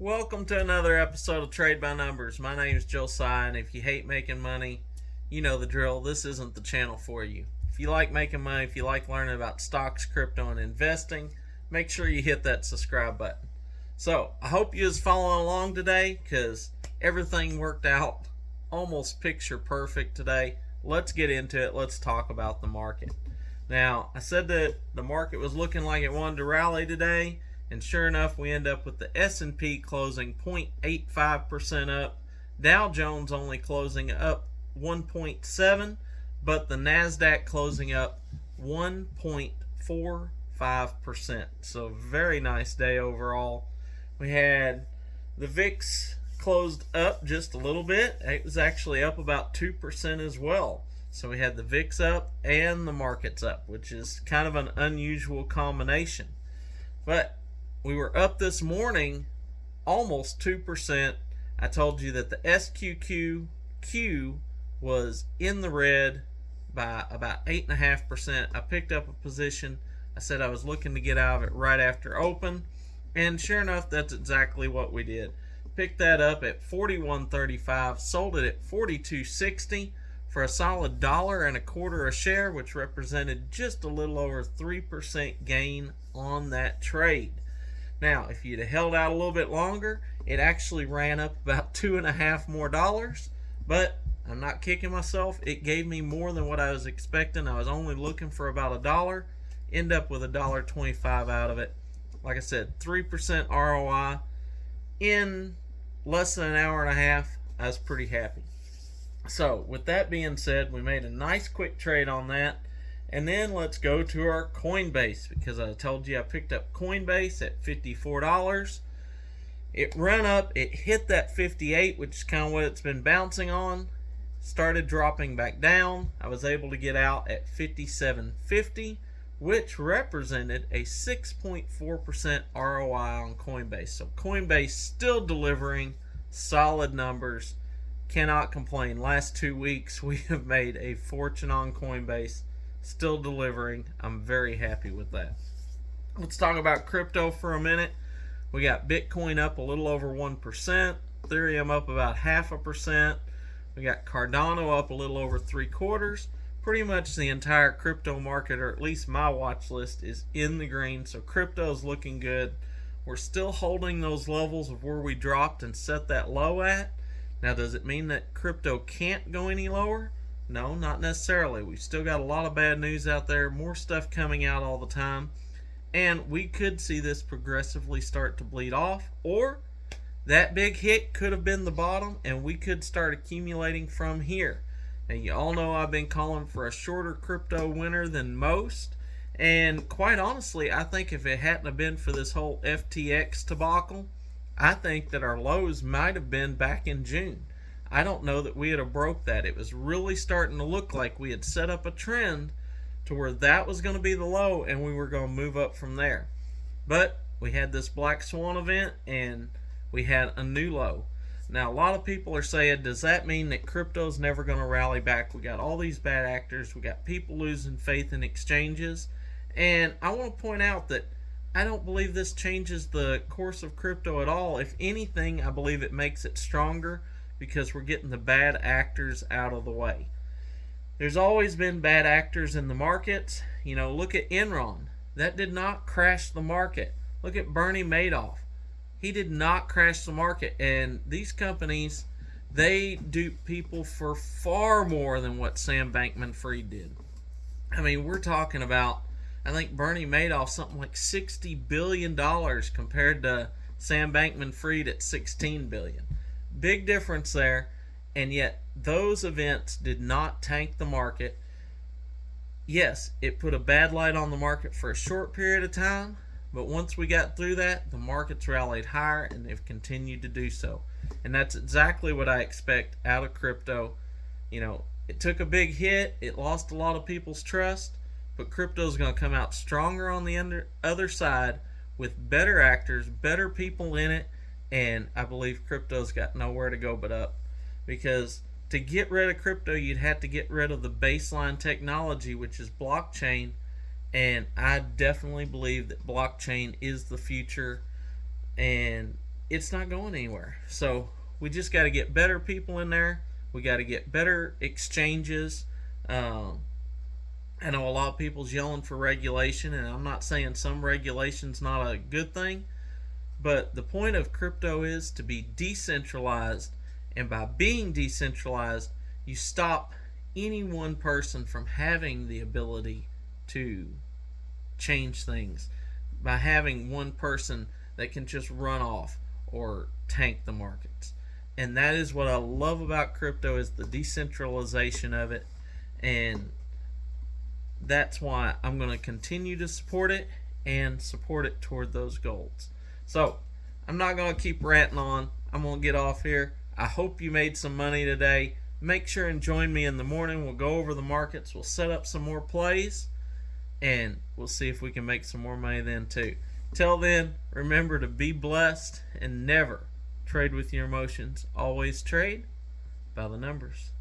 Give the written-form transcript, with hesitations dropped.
Welcome to another episode of Trade by Numbers. My name is Josiah, and if you hate making money, you know the drill. This isn't the channel for you. If you like making money, if you like learning about stocks, crypto, and investing, make sure you hit that subscribe button. So, I hope you is following along today because everything worked out almost picture perfect today. Let's get into it. Let's talk about the market. Now, I said that the market was looking like it wanted to rally today. And sure enough, we end up with the S&P closing 0.85% up, Dow Jones only closing up 1.7, but the Nasdaq closing up 1.45%. So very nice day overall. We had the VIX closed up just a little bit. It was actually up about 2% as well. So we had the VIX up and the markets up, which is kind of an unusual combination. But we were up this morning almost 2%. I told you that the SQQQ was in the red by about 8.5%. I picked up a position. I said I was looking to get out of it right after open. And sure enough, that's exactly what we did. Picked that up at 41.35, sold it at 42.60 for a solid $1.25 a share, which represented just a little over 3% gain on that trade. Now, if you'd have held out a little bit longer, it actually ran up about $2.50 more, but I'm not kicking myself. It gave me more than what I was expecting. I was only looking for about $1, end up with $1.25 out of it. Like I said, 3% ROI in less than an hour and a half. I was pretty happy. So, with that being said, we made a nice quick trade on that. And then let's go to our Coinbase, because I told you I picked up Coinbase at $54. It ran up, it hit that 58, which is kind of what it's been bouncing on. Started dropping back down. I was able to get out at 57.50, which represented a 6.4% ROI on Coinbase. So Coinbase still delivering solid numbers. Cannot complain. Last 2 weeks we have made a fortune on Coinbase. Still delivering. I'm very happy with that. Let's talk about crypto for a minute. We got Bitcoin up a little over 1%, Ethereum up about 0.5%. We got Cardano up a little over 3/4. Pretty much the entire crypto market, or at least my watch list, is in the green. So crypto is looking good. We're still holding those levels of where we dropped and set that low at. Now, does it mean that crypto can't go any lower? No, not necessarily. We've still got a lot of bad news out there, more stuff coming out all the time, and we could see this progressively start to bleed off, or that big hit could have been the bottom, and we could start accumulating from here. Now, you all know I've been calling for a shorter crypto winter than most, and quite honestly, I think if it hadn't have been for this whole FTX debacle, I think that our lows might have been back in June. I don't know that we had have broke that. It was really starting to look like we had set up a trend to where that was going to be the low and we were going to move up from there. But we had this black swan event and we had a new low. Now, a lot of people are saying, does that mean that crypto's never going to rally back? We got all these bad actors. We got people losing faith in exchanges. And I want to point out that I don't believe this changes the course of crypto at all. If anything, I believe it makes it stronger, because we're getting the bad actors out of the way. There's always been bad actors in the markets. You know, look at Enron. That did not crash the market. Look at Bernie Madoff. He did not crash the market. And these companies, they dupe people for far more than what Sam Bankman-Fried did. I mean, we're talking about, I think Bernie Madoff, something like $60 billion compared to Sam Bankman-Fried at $16 billion. Big difference there, and yet those events did not tank the market. Yes, it put a bad light on the market for a short period of time, but once we got through that, the markets rallied higher, and they've continued to do so. And that's exactly what I expect out of crypto. You know, it took a big hit, it lost a lot of people's trust, but crypto's going to come out stronger on the other side with better actors, better people in it. And I believe crypto's got nowhere to go but up. Because to get rid of crypto, you'd have to get rid of the baseline technology, which is blockchain. And I definitely believe that blockchain is the future. And it's not going anywhere. So we just got to get better people in there. We got to get better exchanges. I know a lot of people's yelling for regulation, and I'm not saying some regulation's not a good thing, but the point of crypto is to be decentralized, and by being decentralized, you stop any one person from having the ability to change things by having one person that can just run off or tank the markets. And that is what I love about crypto, is the decentralization of it, and that's why I'm going to continue to support it and support it toward those goals. So I'm not going to keep ranting on. I'm going to get off here. I hope you made some money today. Make sure and join me in the morning. We'll go over the markets. We'll set up some more plays, and we'll see if we can make some more money then too. Till then, remember to be blessed and never trade with your emotions. Always trade by the numbers.